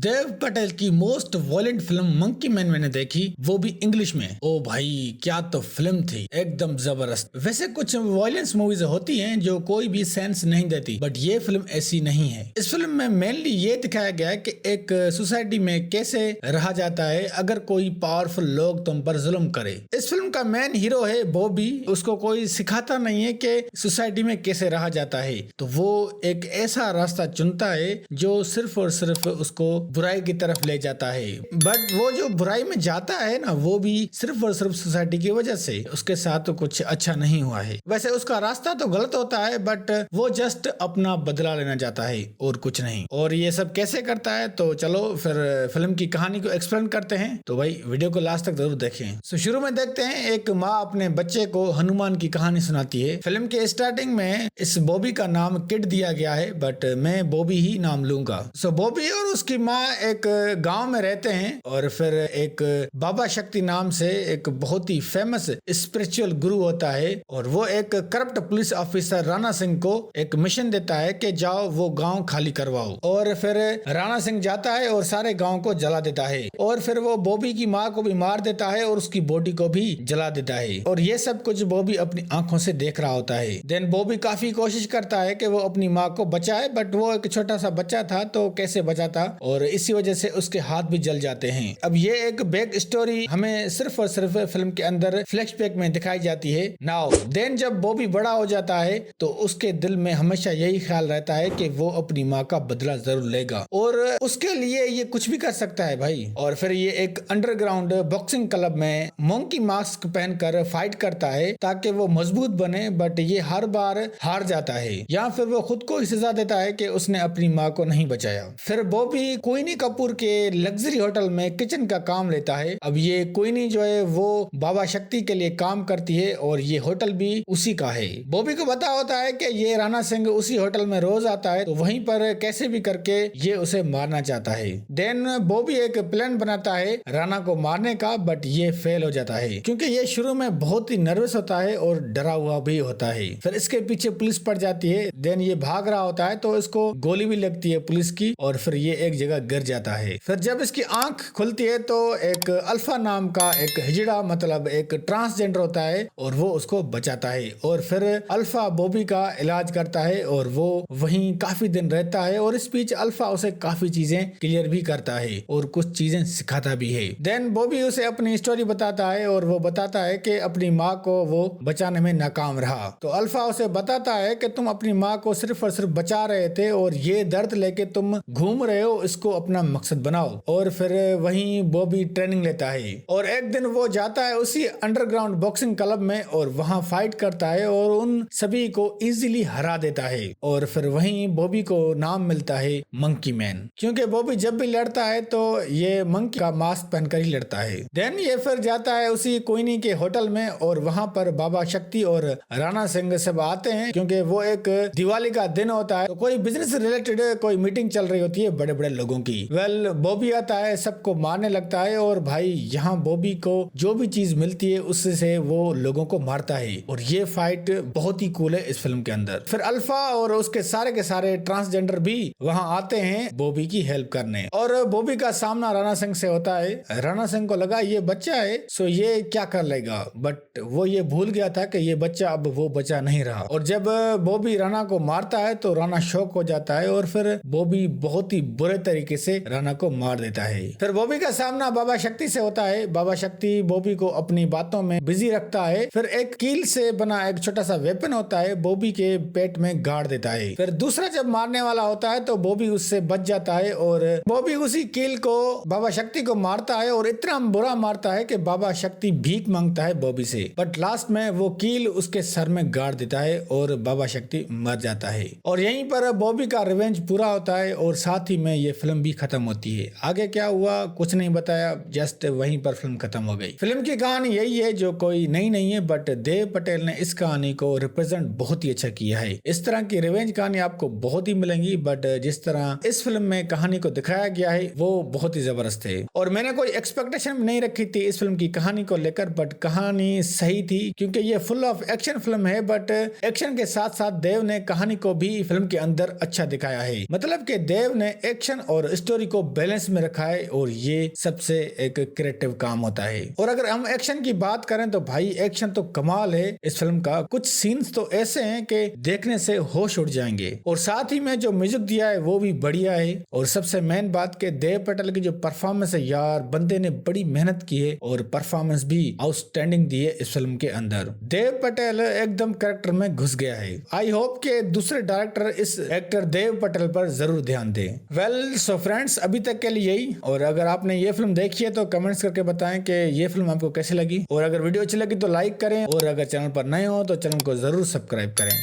देव पटेल की most violent film monkey man मैंने देखी, वो भी इंग्लिश में। ओ भाई क्या तो फिल्म थी, एकदम जबरदस्त। वैसे कुछ वॉयलेंस मूवीज होती हैं जो कोई भी सेंस नहीं देती, बट ये फिल्म ऐसी नहीं है। इस फिल्म में मेनली ये दिखाया गया है कि एक सोसाइटी में कैसे रहा जाता है अगर कोई पावरफुल लोग तुम पर जुल्म करे। इस फिल्म का मेन हीरो है बॉबी। उसको कोई सिखाता नहीं है कि सोसाइटी में कैसे रहा जाता है, तो वो एक ऐसा रास्ता चुनता है जो सिर्फ और सिर्फ उसको बुराई की तरफ ले जाता है। बट वो जो बुराई में जाता है ना, वो भी सिर्फ और सिर्फ सोसाइटी की वजह से। उसके साथ तो कुछ अच्छा नहीं हुआ है। वैसे उसका रास्ता तो गलत होता है, बट वो जस्ट अपना बदला लेना चाहता है और कुछ नहीं। और ये सब कैसे करता है, तो चलो फिर फिल्म की कहानी को एक्सप्लेन करते हैं। तो भाई वीडियो को लास्ट तक जरूर देखें। तो शुरू में देखते हैं, एक माँ अपने बच्चे को हनुमान की कहानी सुनाती है। फिल्म के स्टार्टिंग में इस बॉबी का नाम किड दिया गया है, बट मैं बॉबी ही नाम लूंगा। सो बॉबी और उसकी माँ एक गांव में रहते हैं, और फिर एक बाबा शक्ति नाम से एक बहुत ही फेमस स्पिरिचुअल गुरु होता है, और वो एक corrupt police officer Rana Singh को एक मिशन देता है कि जाओ वो गांव खाली करवाओ। और फिर राणा सिंह जाता है और सारे गांव को जला देता है, और फिर वो बॉबी की माँ को भी मार देता है और उसकी बॉडी को भी जला देता है। और ये सब कुछ बॉबी अपनी आंखों से देख रहा होता है। देन बॉबी काफी कोशिश करता है कि वो अपनी माँ को बचाए, बट वो एक छोटा सा बच्चा था, तो कैसे बचाता, और इसी वजह से उसके हाथ भी जल जाते हैं। अब ये एक बैक स्टोरी हमें सिर्फ और सिर्फ फिल्म के अंदर फ्लैशबैक में दिखाई जाती है। नाउ देन जब बॉबी बड़ा हो जाता है, तो उसके दिल में हमेशा यही ख्याल रहता है कि वो अपनी माँ का बदला जरूर लेगा, और उसके लिए ये कुछ भी कर सकता है भाई। और फिर ये एक अंडरग्राउंड बॉक्सिंग क्लब में मंकी मास्क पहनकर फाइट करता है ताकि वो मजबूत बने, बट ये हर बार हार जाता है, या फिर वो खुद को सजा देता है कि उसने अपनी माँ को नहीं बचाया। फिर बॉबी क्वीनी कपूर के लग्जरी होटल में किचन का काम लेता है। अब ये क्वीनी जो है वो बाबा शक्ति के लिए काम करती है, और ये होटल भी उसी का है। बॉबी को पता होता है कि ये राणा सिंह उसी होटल में रोज आता है, तो वहीं पर कैसे भी करके ये उसे मारना चाहता है। देन बॉबी एक प्लान बनाता है राणा को मारने का, बट ये फेल हो जाता है क्योंकि ये शुरू में बहुत ही नर्वस होता है और डरा हुआ भी होता है। फिर इसके पीछे पुलिस पड़ जाती है। देन ये भाग रहा होता है, तो इसको गोली भी लगती है पुलिस की, और फिर ये एक जगह गिर जाता है। फिर जब इसकी आंख खुलती है, तो एक अल्फा नाम का एक हिजड़ा, मतलब एक ट्रांसजेंडर होता है, और वो उसको बचाता है। और फिर अल्फा बॉबी का इलाज करता है, और वो वहीं काफी दिन रहता है, और इस बीच अल्फा उसे काफी चीजें क्लियर भी करता है और कुछ चीजें सिखाता भी है। देन बॉबी उसे अपनी स्टोरी बताता है, और वो बताता है कि अपनी माँ को वो बचाने में नाकाम रहा। तो अल्फा उसे बताता है कि तुम अपनी माँ को सिर्फ और सिर्फ बचा रहे थे, और ये दर्द लेके तुम घूम रहे हो, इसको अपना मकसद बनाओ। और फिर वहीं बॉबी ट्रेनिंग लेता है, और एक दिन वो जाता है उसी अंडरग्राउंड बॉक्सिंग क्लब में, और वहां फाइट करता है और उन सभी को इजीली हरा देता है। और फिर वहीं बॉबी को नाम मिलता है मंकी मैन, क्योंकि बॉबी जब भी लड़ता है तो ये मंकी का मास्क पहनकर ही लड़ता है। देन ये फिर जाता है उसी क्वीनी के होटल में, और वहां पर बाबा शक्ति और राणा सिंह सब आते हैं, क्योंकि वो एक दिवाली का दिन होता है, तो कोई बिजनेस रिलेटेड कोई मीटिंग चल रही होती है बड़े बड़े लोगों की। वेल बॉबी आता है, सबको मारने लगता है, और भाई यहाँ बॉबी को जो भी चीज मिलती है उससे वो लोगों को मारता है। और ये फाइट बहुत ही कूल है इस फिल्म के अंदर। फिर अल्फा और उसके के सारे ट्रांसजेंडर भी वहां आते हैं बॉबी की हेल्प करने, और बॉबी का सामना राणा सिंह से होता है। राणा सिंह को लगा ये बच्चा है, सो ये क्या कर लेगा, बट वो ये भूल गया था कि ये बच्चा अब वो बच्चा नहीं रहा। और जब बॉबी राणा को मारता है, तो राणा शॉक हो जाता है, और फिर बॉबी बहुत ही बुरे तरीके से राणा को मार देता है। फिर बॉबी का सामना बाबा शक्ति से होता है। बाबा शक्ति बॉबी को अपनी बातों में बिजी रखता है। फिर एक कील से बना एक छोटा सा वेपन होता है, बॉबी के पेट में गाड़ देता है। फिर दूसरा जब मारने वाला होता है, तो बॉबी उससे बच जाता है, और बॉबी उसी कील को बाबा शक्ति को मारता है, और इतना बुरा मारता है कि बाबा शक्ति भीख मांगता है बॉबी से, बट लास्ट में वो कील उसके सर में गाड़ देता है, और बाबा शक्ति मर जाता है। और यहीं पर बॉबी का रिवेंज पूरा होता है, और साथ ही में ये फिल्म भी खत्म होती है। आगे क्या हुआ कुछ नहीं बताया, जस्ट वहीं पर फिल्म खत्म हो गई। फिल्म की कहानी यही है, जो कोई नई नहीं है, बट देव पटेल ने इस कहानी को रिप्रेजेंट बहुत ही अच्छा किया है। इस तरह की रिवेंज कहानी आपको बहुत ही मिलेंगी, बट जिस तरह इस फिल्म में कहानी को दिखाया गया है वो बहुत ही जबरदस्त है। और मैंने कोई एक्सपेक्टेशन नहीं रखी थी इस फिल्म की कहानी को लेकर, बट कहानी सही थी, क्योंकि ये फुल ऑफ एक्शन फिल्म है, बट एक्शन के साथ साथ देव ने कहानी को भी फिल्म के अंदर अच्छा दिखाया है। मतलब कि देव ने एक्शन और स्टोरी को बैलेंस में रखा है और ये सबसे एक क्रिएटिव काम होता है। और अगर हम एक्शन की बात करें तो भाई एक्शन तो कमाल है इस फिल्म का। कुछ सीन्स तो ऐसे हैं कि देखने से होश उड़ जाएंगे और साथ ही में जो म्यूजिक दिया है वो भी बढ़िया है। और सबसे मेन बात के देव पटेल की जो परफॉर्मेंस है यार, बंदे ने बड़ी मेहनत की है और परफॉर्मेंस भी आउटस्टैंडिंग दी है इस फिल्म के अंदर। देव पटेल एकदम कैरेक्टर में घुस गया है। आई होप के दूसरे डायरेक्टर इस एक्टर देव पटेल पर जरूर ध्यान दें। वेल सो फ्रेंड्स, अभी तक के लिए यही। और अगर आपने ये फिल्म देखी है तो कमेंट्स करके बताएं कि ये फिल्म आपको कैसी लगी। और अगर वीडियो अच्छी लगी तो लाइक करें और अगर चैनल पर नए हो तो चैनल को जरूर सब्सक्राइब करें।